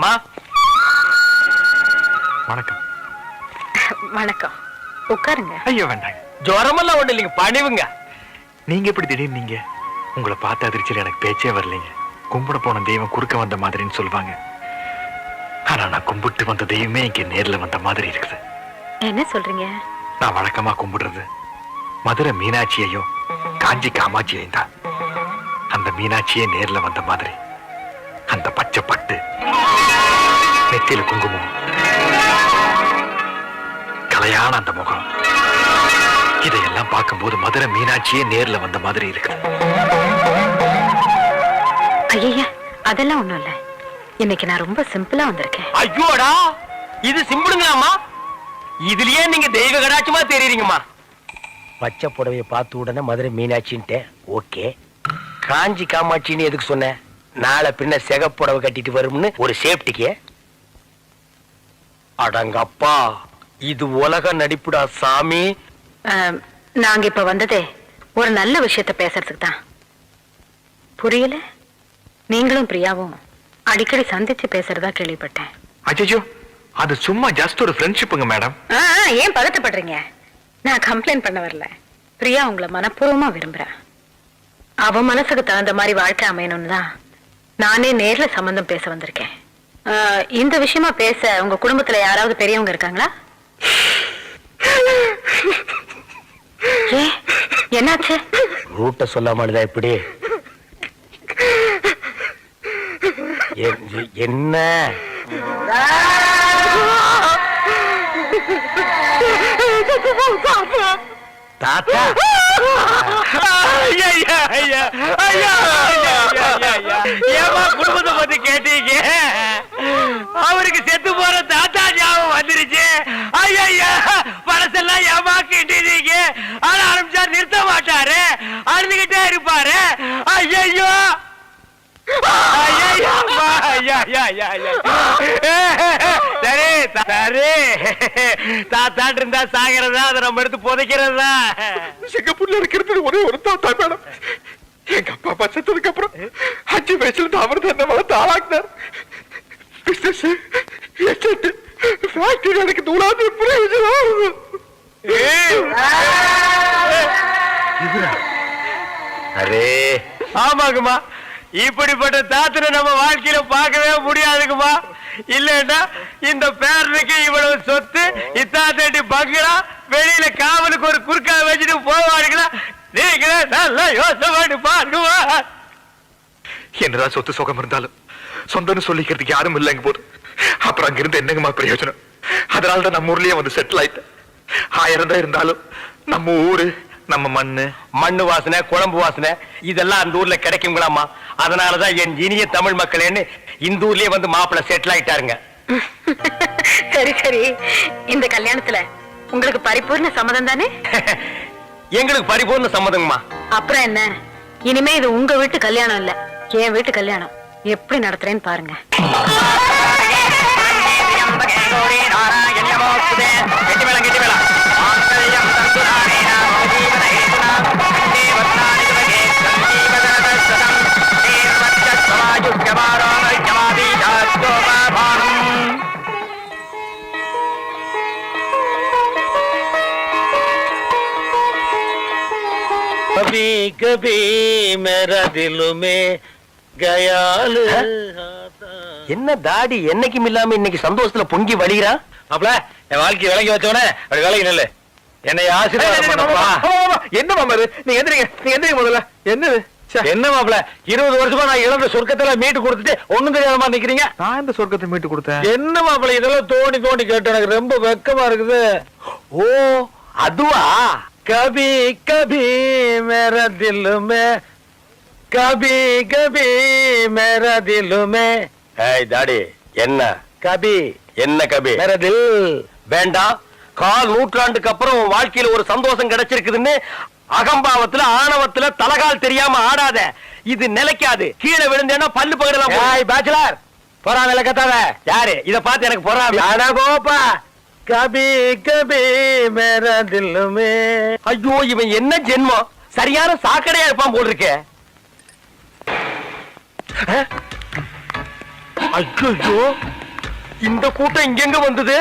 மா வணக்கம். வணக்கம். உட்காருங்க. ஐயோ வேண்டாங்க. ஜுரமெல்லாம் ஒண்ணு இல்லைங்க, பணிவுங்க. நீங்க எப்படி திடீர்னு நீங்க? உங்களை பார்த்த அதிர்ச்சியில் எனக்கு பேச்சே வரலைங்க. கும்பிட போன தெய்வம் குறுக்க வந்த மாதிரின்னு சொல்லுவாங்க. ஆனா நான் கும்பிட்டு வந்த தெய்வமே இங்க நேர்ல வந்த மாதிரி இருக்குது. என்ன சொல்றீங்க? நான் வழக்கமா கும்பிடுறது மதுரை மீனாட்சியையும் காஞ்சி காமாட்சியையும் தான். அந்த மீனாட்சியே நேர்ல வந்த மாதிரி அந்த பச்சை பட்டு, நெத்தியில குங்குமம், கலையான அந்த முகம், இதையெல்லாம் பார்க்கும்போது மதுரை மீனாட்சியே நேர்ல வந்த மாதிரி இருக்கு. ஐயா, அதெல்லாம் ஒண்ணும் இல்ல. இன்னைக்கு நான் ரொம்ப சிம்பிளா வந்திருக்கேன். ஐயோடா, இது சிம்பிளுங்களாமா? இதுலயே நீங்க தெய்வ கடாட்சமா தெரியுறீங்கம்மா. பச்சை புடவையை பார்த்த உடனே மதுரை மீனாட்சின்ட்டு ஓகே. காஞ்சி காமாட்சின்னு எதுக்கு சொன்ன? நாளை பின்ன சிகப்புடவை கட்டிட்டு வரும்னு ஒரு சேஃப்டிக்கு. அடங்கப்பா, இது உலக நடிப்புடா சாமி. நாங்க இப்ப வந்ததே ஒரு நல்ல விஷயத்த பேசுறதுக்கு தான். புரியல? நீங்களும் பிரியாவும் அடிக்கடி சந்திச்சு பேசுறதா கேள்விப்பட்டேன். அச்சோ, அது சும்மா ஜஸ்ட் ஒரு ஃப்ரெண்ட்ஷிப்புங்க மேடம். ஏன் பதட்டப்படுறீங்க? நான் கம்ப்ளைண்ட் பண்ண வரல. பிரியா உங்களை மனப்பூர்வமா விரும்புறா. அவ மனசுக்கு தகுந்த மாதிரி வாழ்க்கை அமையணும்னு தான் நானே நேர்ல சம்பந்தம் பேச வந்திருக்கேன். இந்த விஷயமா பேச உங்க குடும்பத்துல யாராவது பெரியவங்க இருக்காங்களா? என்னாச்சு? ரூட்ட சொல்லாமலுதா இப்படி? என்ன தாத்தா? ஏமா குடும்பத்தை பத்தி கேட்டீங்க? அவருக்கு செத்து போற தாத்தா ஞாபகம் வந்துருச்சு. ஐயா, பழசெல்லாம் ஏமா கேட்டீங்க? ஆனா ஆரம்பிச்சா நிறுத்த மாட்டாரு, அழுதுகிட்டே இருப்பாரு. ஐயோ சரி சரி, தாத்தாட்டு இருந்தா சாகிறதா, அதை நம்ம எடுத்து புதைக்கிறதா? சிங்கப்பூர்ல இருக்கிறது ஒரே ஒரு தாத்தா மேடம். எங்க அப்பா அப்பா செத்ததுக்கு அப்புறம் 5 வயசுல அவர் தான் என்ன வளர்த்து ஆளாக்குனார். பிசினஸ், எஸ்டேட், ஃபேக்டரி எனக்கு தூளாது பிரயோஜனம். அரே ஆமாங்கம்மா, இப்படிப்பட்ட தாத்தனை நம்ம வாழ்க்கையில பார்க்கவே முடியாதுங்கம்மா. இல்லன்னா இந்த பேரனுக்கு இவ்வளவு சொத்து, இத்தாத்தேட்டி பங்களா, வெளியில காவலுக்கு ஒரு குறுக்கா வச்சுட்டு போவாருங்களா? நீங்களே நல்லா யோசனை பண்ணி பாருங்கம்மா. என்னதான் சொத்து சுகம் இருந்தாலும் சொந்தம்னு சொல்லிக்கிறதுக்கு யாரும் இல்லைங்க போது அப்புறம் அங்கிருந்து என்னங்கம்மா பிரயோஜனம்? அதனாலதான் நம்ம ஊர்லயே வந்து செட்டில் ஆயிட்டேன். 1000 தான் இருந்தாலும் நம்ம ஊரு, நம்ம மண்ணு வாசனை, குழம்பு வாசனை இதெல்லாம் அந்த ஊர்ல கிடைக்குங்களாமா. அதனாலதான் என் இனிய தமிழ் மக்களேன்னு இந்த ஊர்லயே வந்து மாப்பிள்ள செட்டில் ஆயிட்டாருங்க. சரி சரி, இந்த கல்யாணத்துல உங்களுக்கு பரிபூர்ண சம்மதம் தானே? எங்களுக்கு பரிபூர்ண சம்மதங்கம்மா. அப்புறம் என்ன, இனிமே இது உங்க வீட்டு கல்யாணம் இல்ல, என் வீட்டு கல்யாணம். எப்படி நடத்துறேன்னு பாருங்க. कभी कभी मेरा दिल में गयाल. என்ன தாடி என்னைக்கும் இல்லாம இன்னைக்கு சந்தோஷத்துல பொங்கி வழிகிறா? அப்பல என் வாழ்க்கை விலகி வச்சவனே அப்படி விலகி நில்லு. என்னை ஆசீர்வாதம் பண்ணப்பா. என்ன மாமா இது? நீங்க எந்திரிங்க முதல்ல. என்னது என்ன மாப்பிள, 20 வருஷமா நான் இழந்த சொர்க்கத்துல மீட்டு கொடுத்துட்டு ஒண்ணும் தெரியாத மாதிரி நிக்கிறீங்க. நான் இந்த சொர்க்கத்தை மீட்டு கொடுத்தேன்? என்ன மாப்பிள இதெல்லாம் தோண்டி தோண்டி கேட்டு எனக்கு ரொம்ப வெக்கமா இருக்குது. ஓ அதுவா? கபி கபி மேரா தில் மே, கபி கபி மேரா தில் மே. ஏய் தாடி, என்ன கபி என்ன கபி? மேரா தில். வேண்டாம். 1/4 நூற்றாண்டுக்கு அப்புறம் வாழ்க்கையில ஒரு சந்தோஷம் கிடைச்சிருக்குதுன்னு அகம்பாவத்துல ஆணவத்துல தலகால் தெரியாம ஆடாத. இது நிலைக்காது. கீழே விழுந்தேன்னா பல்லு பகிரலாம். ஏய் பேச்சுலர், பொறாம விளக்கத்தாத. யாரு இத பார்த்து எனக்கு பொறாம? அட கோப்பா, கபி கபி மேரா தில் மே. ஐயோ, இவன் என்ன ஜென்மம்? சரியான சாக்கடையா இருப்பான் போல் இருக்கே. ஐயோ, இந்த கூட்டம் இங்கெங்க வந்தது?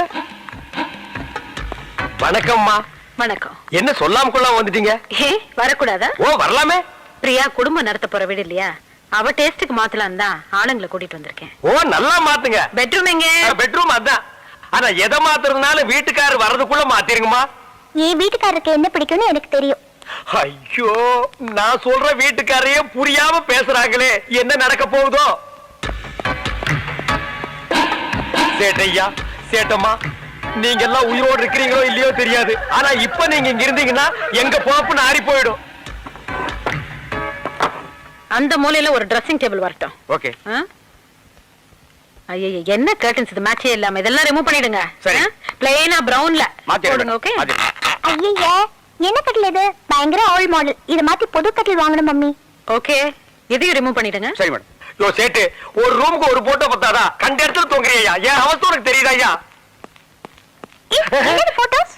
வணக்கம்மா. வணக்கம். என்ன சொல்லாம கொள்ளாம வந்துட்டீங்க? ஏ வரக்கூடாதா? ஓ வரலாமே. பிரியா குடும்பம் நடத்த போற வீடு இல்லையா, அவ டேஸ்டுக்கு மாத்தலாம் தான் ஆளுங்களை கூட்டிட்டு வந்திருக்கேன். ஓ நல்லா மாத்துங்க. பெட்ரூம் எங்க? பெட்ரூம் அதான். ஆனா எதை மாத்துறதுனால வீட்டுக்காரர் வர்றதுக்குள்ள மாத்திருங்கம்மா. என் வீட்டுக்காரருக்கு என்ன பிடிக்கும்னு எனக்கு தெரியும். ஐயோ, நான் சொல்ற வீட்டுக்காரையே புரியாம பேசுறாங்களே, என்ன நடக்க போகுதோ? சேட்டையா, சேட்டம்மா, நீங்க எல்லாம் உயிரோடு இருக்கிறீங்களோ இல்லையோ தெரியாது. ஆனா இப்ப நீங்க இங்க இருந்தீங்கன்னா எங்க போப்புன்னு ஆறி போயிடும். அந்த மூலையில ஒரு ட்ரெஸ்ஸிங் டேபிள் வரட்டும். ஓகே. ஐயோ, என்ன கர்டன்ஸ் இது மேட்சே இல்லாம, இதெல்லாம் ரிமூவ் பண்ணிடுங்க. சரி. பிளெயினா பிரவுன்ல போடுங்க. ஓகே. ஐயய்ய, என்ன கட்டில் இது? பயங்கர ஓல்ட் மாடல். இத மாத்தி புது கட்டில் வாங்கணும் மம்மி. ஓகே, இதையும் ரிமூவ் பண்ணிடுங்க. சரி மேடம். யோ சேட்டு, ஒரு ரூமுக்கு ஒரு போட்டோ பத்தாதா? கண்ட இடத்துல தொங்குறியா? என் அவஸ்தை உனக்கு தெரியுதா ஐயா? என்னது போட்டோஸ்?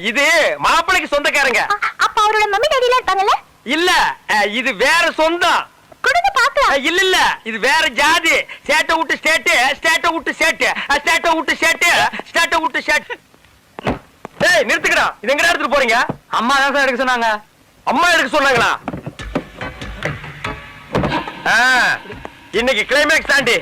இது மாப்பிளைக்கு சொந்தக்காரங்க. அப்ப அவரோட மம்மி டாடில இருப்பாங்கல்ல? இல்ல, இது வேற சொந்தம். கொடுங்க பாக்கலாம். இல்ல இல்ல, இது வேற ஜாதி. சேட்டை விட்டு ஸ்டேட்டு, ஸ்டேட்டை விட்டு சேட்டு, ஸ்டேட்டை விட்டு சேட்டு, ஸ்டேட்டை விட்டு சேட்டு. டேய் நிறுத்துக்கடா, இது எங்கடா எடுத்துட்டு போறீங்க? அம்மா தான் சார் எடுக்க சொன்னாங்க. அம்மா எடுக்க சொன்னாங்களா? இன்னைக்கு கிளைமேக்ஸ் தாண்டி.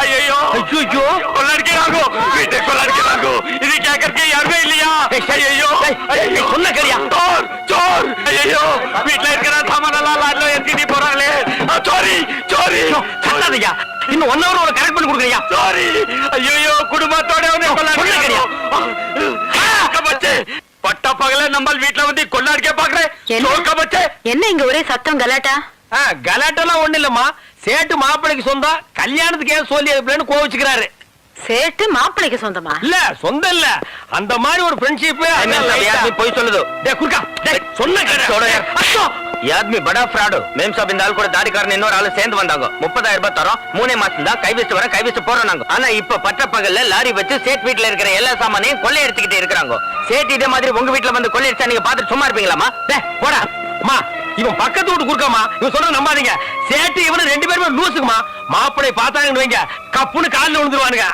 ஐயோ ஐயோ, கொள்ளடிக்கிறாங்க, வீட்டை கொள்ளடிக்கிறாங்க. இது கேட்கறதுக்கு யாருமே இல்லையா? ஐயோ சொன்ன கரியா, சோர் சோர். ஐயோ, வீட்டுல இருக்கிற சாமானெல்லாம் லாட்ல ஏத்திட்டு போறாங்களே. சாரி சாரி, சொல்லாதீங்க. இன்னும் 1 hour கரெக்ட் பண்ணி கொடுக்குறியா? சாரி. ஐயோ, குடும்பத்தோட வந்து கொள்ளடிக்கிறாங்க. பட்ட பகல நம்ம வீட்டுல வந்து கொள்ளடிக்க பாக்குறேன். என்ன இங்க ஒரே சத்தம் கலாட்டா? கலாட்டெல்லாம் ஒண்ணு இல்லம்மா. சேட்டு மாப்பிளைக்கு சொந்தம், கல்யாணத்துக்கு ஏன் சொல்லி அனுப்பலன்னு கோவிச்சுக்கிறாரு. சேட்டு மாப்பிளைக்கு சொந்தமா? இல்ல சொந்தம் இல்ல, அந்த மாதிரி ஒரு ஃப்ரெண்ட்ஷிப். போய் சொல்லுது. சொன்ன ஆத்மி படா ஃப்ராடு. மேம் சாப் இந்த ஆள் கூட தாடிக்காரன் இன்னொரு ஆளு சேர்ந்து வந்தாங்க. 30,000 ரூபாய் தரோம், 3 மாசம் தான் கை வச்சு வர கை வச்சு போறோம் நாங்க. ஆனா இப்ப பட்ட பகல்ல லாரி வச்சு சேட் வீட்டுல இருக்கிற எல்லா சாமானையும் கொள்ளை எடுத்துக்கிட்டு இருக்கிறாங்க. சேட்டு இதே மாதிரி உங்க வீட்டுல வந்து கொள்ளை அடிச்சா நீங்க பாத்துட்டு சும்மா இருப்பீங்களாமா? போடா அம்மா, இவன் பக்கத்து வீட்டு குறுக்காமா, இவன் சொல்ற நம்பாதீங்க. சேட்டு இவனு 2 பேருமே லூசுக்குமா. மாப்பிளை பார்த்தாங்கன்னு வைங்க, கப்புன்னு காலில் விழுந்துருவானுங்க.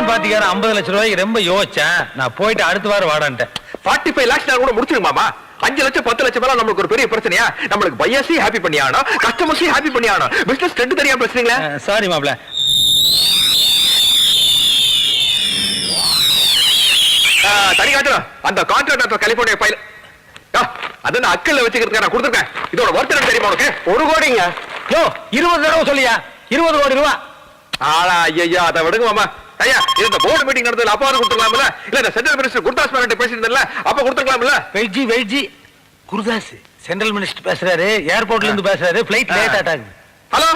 பாத்திக்கார 50 லட்சம் ரூபாய்க்கு ரொம்ப யோசிச்சேன். நான் போயிட்டு அடுத்த வாரம் வாடான்ட்டேன். 45 lakhs கூட முடிச்சிருங்க மாமா. 5 லட்சம் 10 லட்சம் மேல நமக்கு ஒரு பெரிய பிரச்சனையா? நம்மளுக்கு பையர்ஸையும் ஹாப்பி பண்ணி ஆகணும், கஸ்டமர்ஸையும் ஹாப்பி பண்ணி ஆகணும். பிசினஸ் ரெண்டு தனியா பேசுறீங்களா? சாரி மாப்ள. தனி காட்டுறோம். அந்த கான்ட்ராக்டர் கலிபோர்னியா ஃபைல் அத நான் அக்கல்ல வச்சுக்கிறதுக்கு நான் கொடுத்துருக்கேன். இதோட ஒர்த் என்ன தெரியுமா உனக்கு? 1 கோடிங்க. யோ 20 தடவை சொல்லியா? 20 கோடி ரூபா. ஆளா ஐயா, அதை விடுங்க மாமா. ஐயா, இந்த போர்டு மீட்டிங் நடந்ததுல அப்பா கொடுத்துக்கலாம்ல? இல்ல இந்த சென்ட்ரல் மினிஸ்டர் குர்தாஸ் மேனன் பேசியிருந்தல, அப்ப கொடுத்துக்கலாம்ல? வெயிட்ஜி குருதாஸ் சென்ட்ரல் மினிஸ்டர் பேசுறாரு, ஏர்போர்ட்ல இருந்து பேசுறாரு, ஃளைட் லேட் ஆட்டாங்க. Hello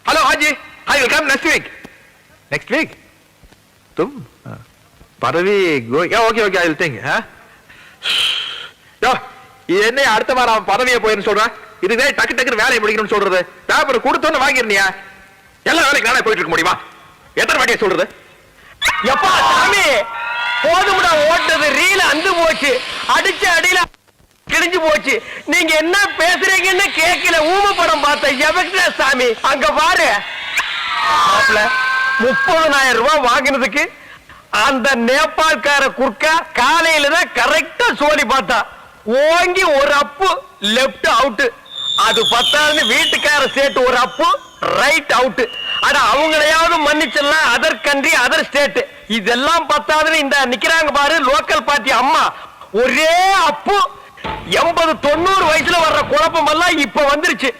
hello Haji, I will come next week. Next week तुम பதவி okay okay I will think. யோ என்ன அடுத்த வாரம் அவன் பதவியை போயின்னு சொல்றான். இதுவே டக்கு டக்குன்னு வேலையை முடிக்கணும்னு சொல்றது. பேப்பர் கொடுத்தோன்னு வாங்கிருந்தியா? எல்லா வேலைக்கு நானே போயிட்டு இருக்க முடியுமா? எத்தனை வாட்டியை சொல்றது? எப்பா சாமி, போதும்டா ஓட்டது. ரீல அந்து போச்சு, அடிச்ச அடியில கிழிஞ்சு போச்சு. நீங்க என்ன பேசுறீங்கன்னு கேட்கல. ஊம படம் பார்த்த எவக்டா சாமி. அங்க பாரு 30,000 ரூபாய் வாங்கினதுக்கு அந்த நேபாள்கார குர்க்கா காலையில தான் கரெக்டா சோழி பார்த்தா. ஓங்கி ஒரு அப்பு லெப்ட் அவுட். அது பத்தாதுன்னு வீட்டுக்கார சேட்டு ஒரு அப்பு ரைட் அவுட். ஆனா அவங்களையாவது மன்னிச்சிடலாம், அதர் கண்ட்ரி அதர் ஸ்டேட். இதெல்லாம் பத்தாதுன்னு இந்த நிக்கிறாங்க பாரு லோக்கல் பார்ட்டி அம்மா, ஒரே அப்பு. 80-90 வயசுல வர்ற குழப்பம் எல்லாம் இப்ப வந்துருச்சு.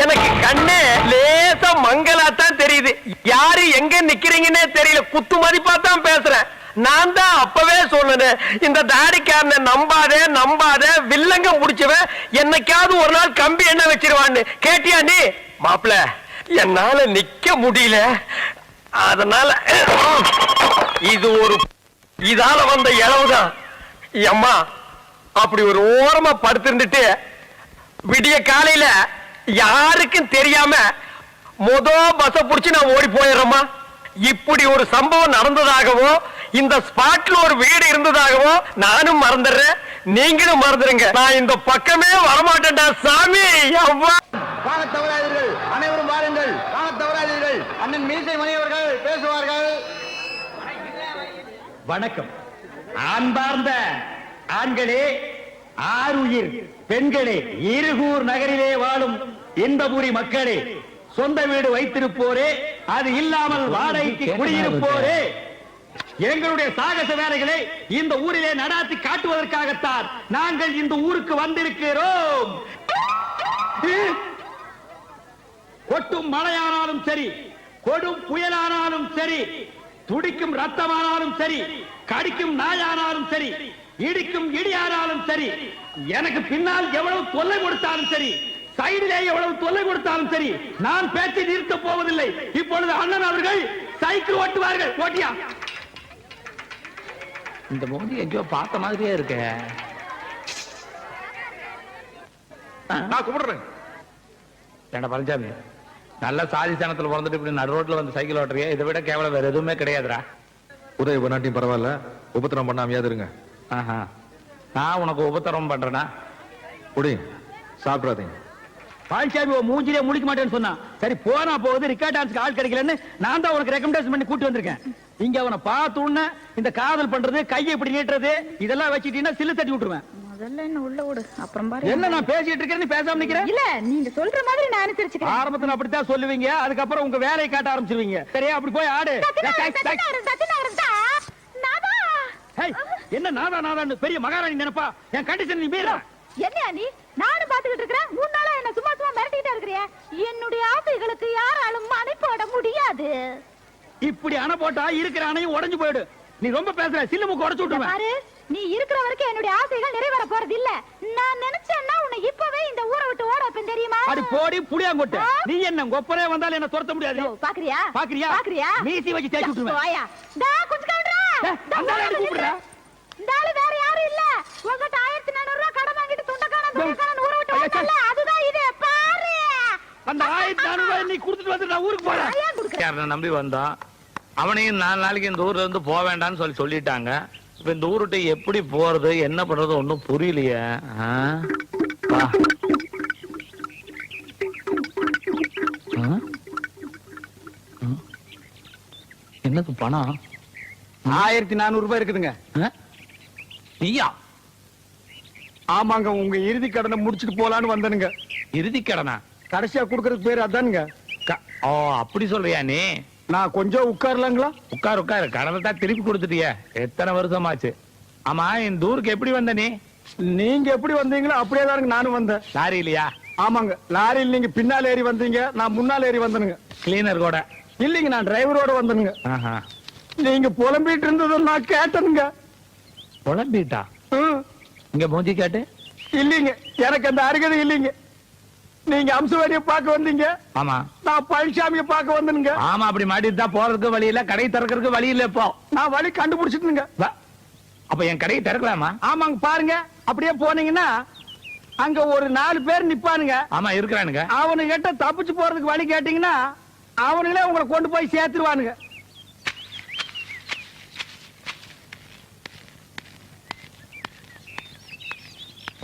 எனக்கு கண்ணு லேசா மங்கலாத்தான் தெரியுது. யாரு எங்க நிக்கிறீங்கன்னே தெரியல. குத்து மதிப்பா தான் பேசுறேன். நான் தான் அப்பவே சொன்னேன், இந்த தாடிக்காரனை நம்பாதே நம்பாதே, வில்லங்க முடிச்சவன் என்னைக்காவது ஒரு நாள் கம்பி என்ன வச்சிருவான்னு. கேட்டியா நீ? மாப்பிள, என்னால நிக்க முடியல. அதனால இது ஒரு இதால வந்த இளவுதான். அம்மா அப்படி ஒரு ஓரமா படுத்திருந்துட்டு விடிய காலையில யாருக்கும் தெரியாம பஸ்ஸ புடிச்சு நான் ஓடி போயிடுறேம்மா. இப்படி ஒரு சம்பவம் நடந்ததாகவோ இந்த ஸ்பாட்ல ஒரு வீடு இருந்ததாகவோ நானும் மறந்துடுறேன், நீங்களும் மறந்துடுங்க. நான் இந்த பக்கமே வரமாட்டேன்டா சாமி. அவ்வா காணத் தவறாதீர்கள், அனைவரும் வாருங்கள். காணத் தவறாதீர்கள், அண்ணன் மீசை மணி அவர்கள் பேசுவார்கள். வணக்கம். அன்பார்ந்த ஆண்களே, ஆருயிர் பெண்களே, இருகூர் நகரிலே வாழும் இன்பபுரி மக்களே, சொந்த வீடு வைத்திருப்போரே, அது இல்லாமல் வாடகைக்கு குடியிருப்போரே, எங்களுடைய சாகச வேலைகளை இந்த ஊரிலே நடாத்தி காட்டுவதற்காகத்தான் நாங்கள் இந்த ஊருக்கு வந்திருக்கிறோம். கொட்டும் மழையானாலும் சரி, கொடும் புயலானாலும் சரி, துடிக்கும் ரத்தமானாலும் சரி, கடிக்கும் நாயானாலும் சரி, இடிக்கும் இடியானாலும் சரி, எனக்கு பின்னால் எவ்வளவு தொல்லை கொடுத்தாலும் சரி, சைடிலே எவ்வளவு தொல்லை கொடுத்தாலும் சரி, நான் பேச்சை நிறுத்த போவதில்லை. இப்பொழுது அண்ணன் அவர்கள் சைக்கிள் ஓட்டுவார்கள். ஓட்டியா? இந்த மோதி எங்கேயோ பார்த்த மாதிரியே இருக்க. நான் கும்பிடுறேன். ஏண்டா பழனிசாமி, நல்ல சாதி சனத்துல பிறந்துட்டு இப்படி நடு ரோட்ல வந்து சைக்கிள் ஓட்டுறியா? இதை விட கேவலம் வேற எதுவுமே கிடையாதுடா. உதவி பண்ணாட்டியும் பரவாயில்ல, உபத்திரம் பண்ணாமையாவது இருங்க. ஆஹா, நான் உனக்கு உபத்திரம் பண்றேனா? குடி, சாப்பிடாதீங்க. பால்சாமி மூஞ்சிலே முடிக்க மாட்டேன்னு சொன்னா, சரி போனா போகுது, ரிக்கார்ட் டான்ஸ்க்கு ஆள் கிடைக்கலன்னு நான் தான் உனக்கு ரெக்கமெண்டேஷன் பண்ணி கூட்டி வந்திருக்கேன். இங்க அவனை பார்த்த உடனே இந்த காதல் பண்றது, கையை இப்படி நீட்டுறது, இதெல்லாம் வச்சுட்டீங்கன்னா சில்லு தட்டி விட்டுருவேன். முதல்ல என்ன உள்ள விடு, அப்புறம் பாரு. என்ன நான் பேசிட்டு இருக்கேன், நீ பேசாம நிக்கிறேன்? இல்ல, நீங்க சொல்ற மாதிரி நான் அனுசரிச்சுக்கிறேன். ஆரம்பத்துல அப்படித்தான் சொல்லுவீங்க, அதுக்கப்புறம் உங்க வேலையை காட்ட ஆரம்பிச்சிருவீங்க. சரியா? அப்படி போய் ஆடு. ஹேய், என்ன நாதா நாதான்னு பெரிய மகாராணி நினைப்பா? என் கண்டிஷன் நீ மீற. என்ன நீ? நானும் பாத்துக்கிட்டு இருக்கிறேன். 3 நாளா என்ன சும்மா சும்மா மிரட்டிக்கிட்டே இருக்கிறியா? என்னுடைய ஆசைகளுக்கு யாராலும் அணை போட முடியாது. இப்படி அணை போட்டா இருக்கிற அணையும் உடைஞ்சு போயிடு. நீ ரொம்ப பேசுற, சில்லு மூக்கு உடைச்சு விட்டுருவேன். பாரு, நீ இருக்கிற வரைக்கும் என்னுடைய ஆசைகள் நிறைவேற போறது இல்ல. நான் நினைச்சேன்னா உன்னை இப்பவே இந்த ஊரை விட்டு ஓட வைப்பேன், தெரியுமா? அடி போடி புளியாங்கொட்டை. நீ என்ன கொப்பரே வந்தாலும் என்ன துரத்த முடியாது. பாக்குறியா? பாக்குறியா? பாக்குறியா? மீசி வச்சு தேய்ச்சு விட்டுருவேன். வாயா. டா கொஞ்சம் கவுண்டரா. அந்த ஆளு கூப்பிடுறா. இந்த ஆளு வேற யாரும் இல்ல. உங்ககிட்ட 1400 ரூபாய் கடன் வாங்கிட்டு துண்டக்காரன் ஊரை விட்டு ஓடல. அதுதான் இது. பாரு. அந்த 1400 ரூபாய் நீ கொடுத்துட்டு வந்து நான் ஊருக்கு போறேன். யாரை நம்பி வந்தான், அவனையும் 4 நாளைக்கு இந்த ஊர்ல இருந்து போக வேண்டாம்னு சொல்லிட்டாங்க. இப்ப இந்த ஊருட்டு எப்படி போறது, என்ன பண்றது ஒண்ணும் புரியலையே. என்னது பணம்? 1400 ரூபாய் இருக்குதுங்க. நீயா? ஆமாங்க, உங்க இறுதி கடனை முடிச்சிட்டு போலான்னு வந்தனுங்க. இறுதி கடனா? கடைசியா குடுக்கறதுக்கு பேரு அதானுங்க. ஓ, அப்படி சொல்றியா நீ? நான் கொஞ்சம் உட்காரலாங்களா? உட்காரு உட்காரு, கடனை தான் திருப்பி கொடுத்துட்டிய. எத்தனை வருஷமாச்சு? ஆமா, இந்த ஊருக்கு எப்படி வந்த நீ? நீங்க எப்படி வந்தீங்களோ அப்படியே தானுங்க நானும் வந்தேன். லாரி இல்லையா? ஆமாங்க, லாரியில் நீங்க பின்னால் ஏறி வந்தீங்க, நான் முன்னால் ஏறி வந்தனுங்க. கிளீனர் கூட? இல்லைங்க, நான் டிரைவரோட வந்தனுங்க. ஆஹா. நீங்க புலம்பிட்டு இருந்ததை நான் கேட்டனுங்க. புலம்பிட்டா? இங்க மூஞ்சி காட்டு. இல்லைங்க, எனக்கு அந்த அருகதை இல்லைங்க. நீங்க அம்சவாரியை பார்க்க வந்தீங்க, ஆமா. நான் பழனிசாமியை பார்க்க வந்தனுங்க. ஆமா, அப்படி மாட்டிட்டு தான் போறதுக்கு வழி இல்ல, கடை திறக்கிறதுக்கு வழி இல்ல. இப்போ நான் வழி கண்டுபிடிச்சிட்டுங்க. அப்ப என் கடையை திறக்கலாமா? ஆமாங்க, பாருங்க, அப்படியே போனீங்கன்னா அங்க ஒரு 4 பேர் நிப்பானுங்க. ஆமா, இருக்கிறானுங்க. அவனுகிட்ட தப்பிச்சு போறதுக்கு வழி கேட்டீங்கன்னா அவனுங்களே உங்களை கொண்டு போய் சேர்த்துருவானுங்க.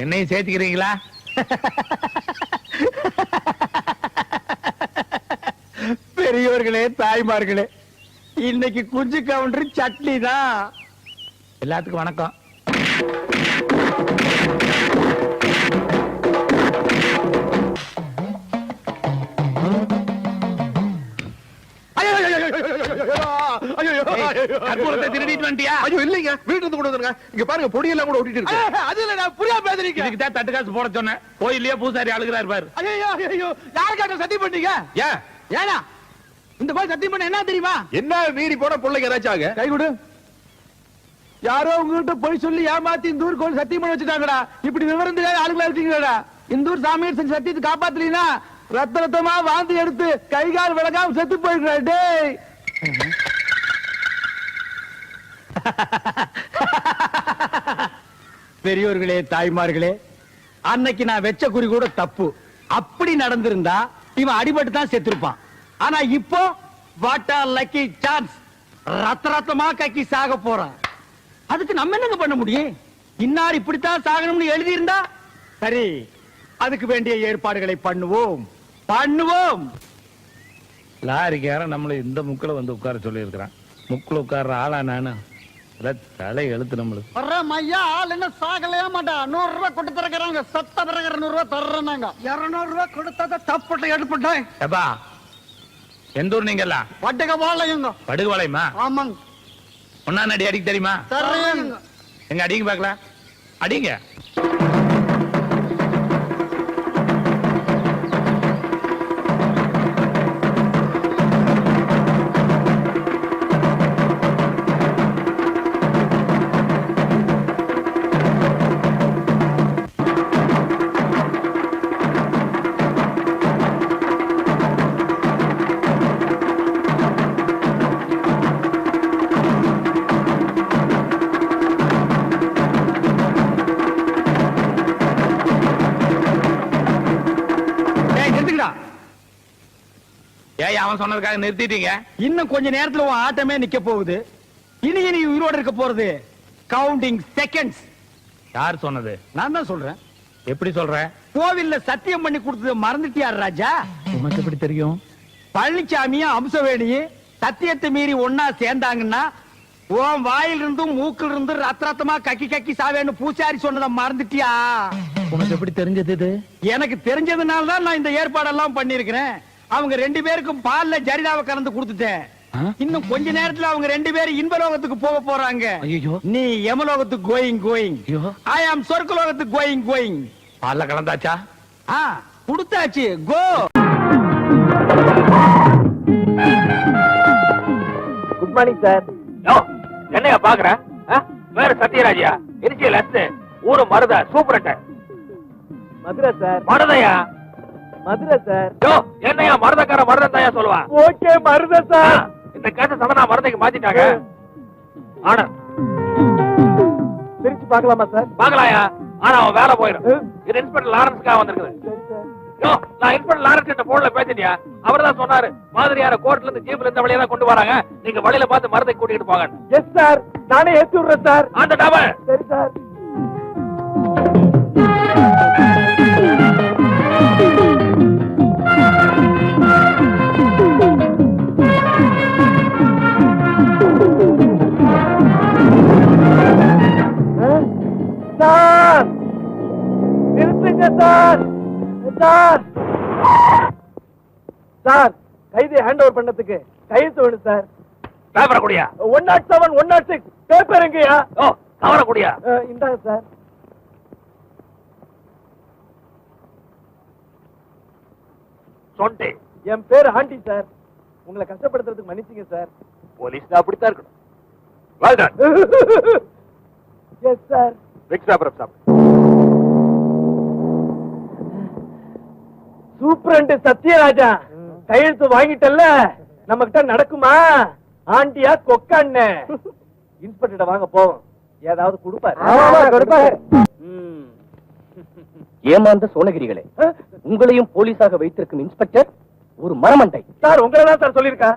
என்னையும் சேர்த்துக்கிறீங்களா? பெரியவர்களே, தாய்மார்களே, இன்னைக்கு குஞ்சு கவுண்டர் சட்னி தான். எல்லாத்துக்கும் வணக்கம். கற்பூரத்தை திருடிட்டு வந்துட்டியா? ஐயோ இல்லைங்க, வீட்டுல இருந்து கொண்டு வந்துருங்க. இங்க பாருங்க, பொடியெல்லாம் கூட ஒட்டிட்டு இருக்கு. அது இல்ல, நான் புரியா பேசுறீங்க. இதுக்கு தான் தட்டு காசு போட சொன்னேன். கோயில்லயே பூசாரி அழுகிறாரு பாரு. ஐயோ ஐயோ, யாருக்காக சத்தியம் பண்ணீங்க? ஏன் ஏனா இந்த மாதிரி சத்தியம் பண்ண என்ன தெரியுமா? என்ன மீறி போன பிள்ளைங்க ஏதாச்சும் ஆக? கை கொடு. யாரோ உங்ககிட்ட போய் சொல்லி ஏமாத்தி இந்த ஊர் கோயில் சத்தியம் பண்ண வச்சுட்டாங்கடா. இப்படி விவரம் தெரியாத ஆளுங்களா இருக்கீங்கடா. இந்த ஊர் சாமியார் செஞ்ச சத்தியத்தை காப்பாத்தலீனா ரத்த ரத்தமா வாந்தி எடுத்து கை கால் விளக்காம செத்து போயிடுறா. டேய் பெரியோர்களே, தாய்மார்களே, அன்னைக்கு நான் வெச்ச குறி கூட தப்பு. அப்படி நடந்திருந்தா இவன் அடிபட்டு தான் செத்துருப்பான். ஆனா இப்போ வாட் ஆ லக்கி சான்ஸ், ரத்த ரத்தமா கக்கி சாக போறான். அதுக்கு நம்ம என்னங்க பண்ண முடியும்? இன்னார் இப்படித்தான் சாகணும்னு எழுதி இருந்தா சரி, அதுக்கு வேண்டிய ஏற்பாடுகளை பண்ணுவோம் பண்ணுவோம். லாரிக்காரன் நம்மள இந்த முக்கில வந்து உட்கார சொல்லி இருக்கிறான். முக்கில் உட்கார்ற ஆளா நானு? தலை எழுத்து நம்மளுக்கு. வர்ற மையா ஆள் என்ன சாகலையா மாட்டா. 100 ரூபாய் கொடுத்து தரக்குறாங்க. சத்த பிறகு 200 ரூபாய் தர்றாங்க. 200 ரூபாய் கொடுத்தத தப்புட்டு எடுப்பட்டேன். எப்பா எந்த ஊர் நீங்க எல்லாம்? வட்டக வாழையுங்க. படுகுவாளையமா? ஆமாங்க. ஒன்னா அடி அடிக்க தெரியுமா? தர்றேங்க. எங்க அடிங்க பாக்கலாம், அடிங்க. ஏய், அவன் சொன்னதுக்காக நிறுத்திட்டீங்க? இன்னும் கொஞ்ச நேரத்துல உன் ஆட்டமே நிக்க போகுது. இனி நீ உயிரோட இருக்க போறது கவுண்டிங் செகண்ட்ஸ். யார் சொன்னது? நான் தான் சொல்றேன். எப்படி சொல்ற? கோவில்ல சத்தியம் பண்ணி கொடுத்தது மறந்துட்டியார் ராஜா? உனக்கு எப்படி தெரியும்? பழனிசாமியும் அம்சவேணியும் சத்தியத்தை மீறி ஒன்னா சேர்ந்தாங்கன்னா உன் வாயில் இருந்தும் மூக்கில் இருந்து ரத்த ரத்தமா கக்கி கக்கி சாவேன்னு பூசாரி சொன்னதை மறந்துட்டியா? உனக்கு எப்படி தெரிஞ்சது இது? எனக்கு தெரிஞ்சதுனால தான் நான் இந்த ஏற்பாடெல்லாம் பண்ணிருக்கிறேன். அவங்க 2 பேருக்கும் பால்ல ஜரிதாவை கலந்து கொடுத்துட்டேன். இன்னும் கொஞ்ச நேரத்துல அவங்க 2 பேரும் இன்பலோகத்துக்கு போக போறாங்க. நீ யமலோகத்துக்கு கோயிங். ஐ ஆம் சொர்க்கலோகத்துக்கு கோயிங். பால்ல கலந்தாச்சா? கொடுத்தாச்சு. கோ. Good morning sir. என்னையா பாக்குற? வேற சத்யராஜியா? எரிச்சியல் அஸ்து ஊரு மருத சூப்பரட்ட மதுரை சார். மருதையா? மதுரை சார். என்னையா மருதக்கார மருதன் தாயா சொல்லுவான்? ஓகே மருத சார். இந்த கேட்ட சதனா மருதைக்கு மாத்திட்டாங்க. ஆனா பிரிச்சு பார்க்கலாமா சார்? பாக்கலாயா? ஆனா அவன் வேலை போயிடும். இது இன்ஸ்பெக்டர் லாரன்ஸ்க்காக வந்திருக்குது. நான் இன்ஸ்பெக்டர் லாரன்ஸ் கிட்ட போன்ல பேசிட்டியா? அவர் தான் சொன்னாரு மாதிரியான கோர்ட்ல இருந்து ஜீப்ல இந்த வழியா தான் கொண்டு வராங்க. நீங்க வழியில பார்த்து மருதை கூட்டிட்டு போங்க. எஸ் சார், நானே ஏத்தி விடுறேன் சார். அந்த டபுள். சரி சார். சார் நிறுத்துங்க சார். சார் சார், கைதி ஹேண்ட் ஓவர் பண்ணதுக்கு கையெழுத்து வேணும் சார். பேப்பரை குடியா? 107 106 பேப்பர் எங்கயா? கவரை குடியா? இந்தாங்க சார். சொன்ன என் பேரு ஆண்டி சார். உங்களை கஷ்டப்படுத்துறதுக்கு மன்னிச்சுங்க சார். போலீஸ் அப்படித்தான் இருக்கணும். Well done. Yes sir. Superintendent Sathyaraja கையெழுத்து வாங்கிட்டல்ல, நம்ம கிட்ட நடக்குமா? ஆண்டியா கொக்காண்ணே? இன்ஸ்பெக்டர் வாங்க போவோம், ஏதாவது கொடுப்பாரு. ஏமாந்த சோனகிரிகளே, உங்களையும் போலீஸாக வைத்திருக்கும் இன்ஸ்பெக்டர் ஒரு மரமண்டை. சார் உங்களை தான் சார் சொல்லியிருக்கா.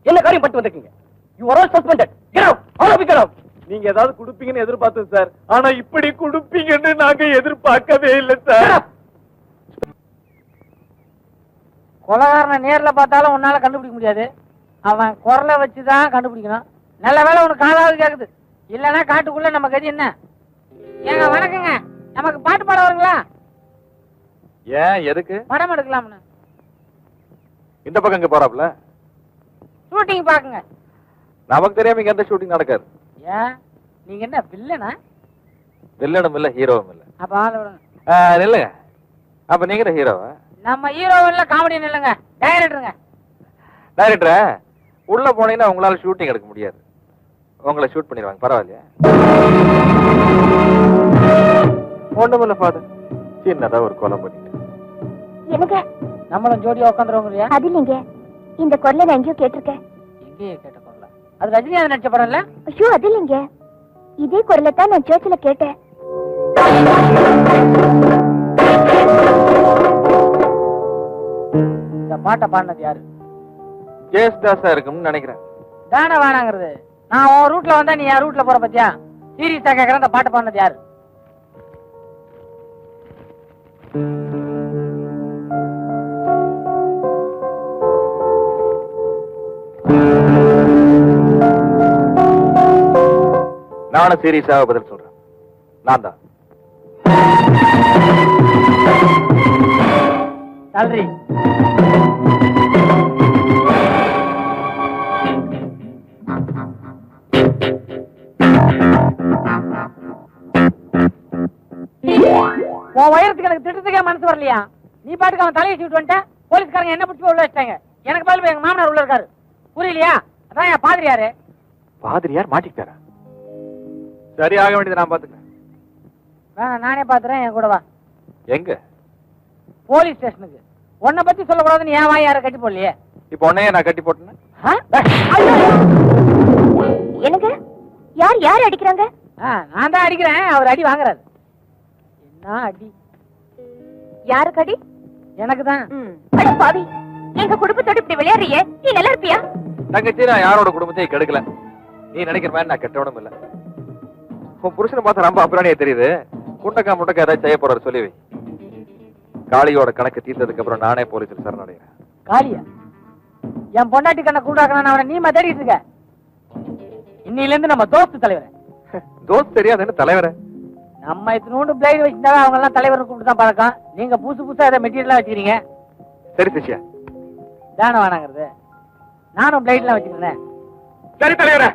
என்ன காரியம் பண்ணிட்டு வந்திருக்கீங்க? You are all suspended. Get out. All of you get out. நீங்க ஏதாவது குடுப்பீங்கன்னு எதிர்பார்த்தோம் சார். ஆனா இப்படி குடுப்பீங்கன்னு நாங்க எதிர்பார்க்கவே இல்லை சார். கொலகாரனை நேர்ல பார்த்தாலும் உன்னால கண்டுபிடிக்க முடியாது. அவன் குரலை வச்சுதான் கண்டுபிடிக்கணும். நல்ல வேலை உனக்கு காதாவது கேக்குது. இல்லன்னா காட்டுக்குள்ள நம்ம கதி என்ன? ஏங்க வணக்கங்க, நமக்கு பாட்டு பாட வருங்களா? ஏன் எதுக்கு? படம் எடுக்கலாம்னு. இந்த பக்கம் இங்க போறாப்ல ஷூட்டிங் பாக்குங்க. நமக்கு தெரியாம இங்க எந்த ஷூட்டிங் நடக்காது. ஏன் நீங்க என்ன வில்லனா? வில்லனும் இல்ல ஹீரோவும் இல்ல. அப்ப ஆள விடுங்க. இல்லங்க. அப்ப நீங்க தான் ஹீரோவா? நம்ம ஹீரோவும் இல்ல காமெடியும் இல்லங்க, டைரக்டருங்க. டைரக்டரா? உள்ள போனீங்கன்னா உங்களால ஷூட்டிங் எடுக்க முடியாது. உங்களை ஷூட் பண்ணிடுவாங்க. பரவாயில்லையா? ஒண்ணுமில்ல ஃபாதர், சின்னதா ஒரு கொலை பண்ணிட்டு. எனக்கு நம்மளும் ஜோடியா உட்காந்துருவோங்க. அது இல்லைங்க, இந்த குரலை நான் எங்கேயோ கேட்டிருக்கேன். எங்கேயே கேட்ட குரல? அது ரஜினிகாந்த் நடிச்ச படம் இல்ல? ஐயோ அது இல்லைங்க, இதே குரலை தான் நான் சர்ச்சில் கேட்டேன். இந்த பாட்டை பாடினது யாரு? ஜேஸ்தாஸா இருக்கும்னு நினைக்கிறேன். தானே வேணாங்கிறது. நான் உன் ரூட்ல வந்தா நீ என் ரூட்ல போற பத்தியா? சீரியஸா கேக்குறேன், இந்த பாட்டை பாடினது யாரு? நானும் சீரியஸாக பதில் சொல்றேன். நான் தான். நன்றி. உன் வயசுக்கு எனக்கு திட்டத்துக்கே மனசு வரலையா? நீ பாட்டுக்கு அவன் தலையை சீட்டு வந்துட்ட. போலீஸ்காரங்க என்ன பிடிச்சி உள்ள வச்சிட்டாங்க. எனக்கு பதில் எங்க மாமனார் உள்ள இருக்காரு. புரியலையா? அதான் என் பாதிரியாரு. பாதிரியார் மாட்டிக்கிட்டாரா? சரி, ஆக வேண்டியது நான் பாத்துக்கிறேன். வேணாம், நானே பாத்துறேன். என் கூட வா. எங்க? போலீஸ் ஸ்டேஷனுக்கு. உன்னை பத்தி சொல்லக்கூடாதுன்னு என் வாய் யாரை கட்டி போடலையே. இப்ப உன்னையே நான் கட்டி போட்டேன். எனக்கு யார் யார் அடிக்கிறாங்க? நான் தான் அடிக்கிறேன், அவர் அடி வாங்குறாரு. என்ன அடி? யாருக்கு அடி? எனக்கு தான். அட பாவி, எங்க குடும்பத்தோட இப்படி விளையாடுறியே, நீ நல்லா இருப்பியா? தங்கச்சி, நான் யாரோட குடும்பத்தையும் கெடுக்கல. நீ நினைக்கிற மாதிரி நான் கெட்டவனும் இல்ல. உன் புருஷனை பார்த்தா ரொம்ப அப்புறானே தெரியுது. முட்டக்கா ஏதாச்சும் செய்ய போறாரு சொல்லி வை. காளியோட கணக்கு தீர்த்ததுக்கு அப்புறம் நானே போலீஸில் சரணடைகிறேன். காளியா? என் பொண்டாட்டி கண்ணை கூடாக்கணும் அவனை நீ தேடிட்டு இருக்க. இன்னில இருந்து நம்ம தோஸ்து தலைவர். தோஸ்து தெரியாதுன்னு தலைவர. நம்ம இத்தனோண்டு பிளேடு வச்சிருந்தாலும் அவங்க எல்லாம் தலைவர் கூப்பிட்டு தான் பழக்கம். நீங்க புதுசு புதுசா ஏதாவது மெட்டீரியலா வச்சுக்கிறீங்க. சரி சிஷ்யா, தானே வேணாங்கிறது. நானும் பிளேட்லாம் வச்சுக்கிறேன். சரி தலைவர.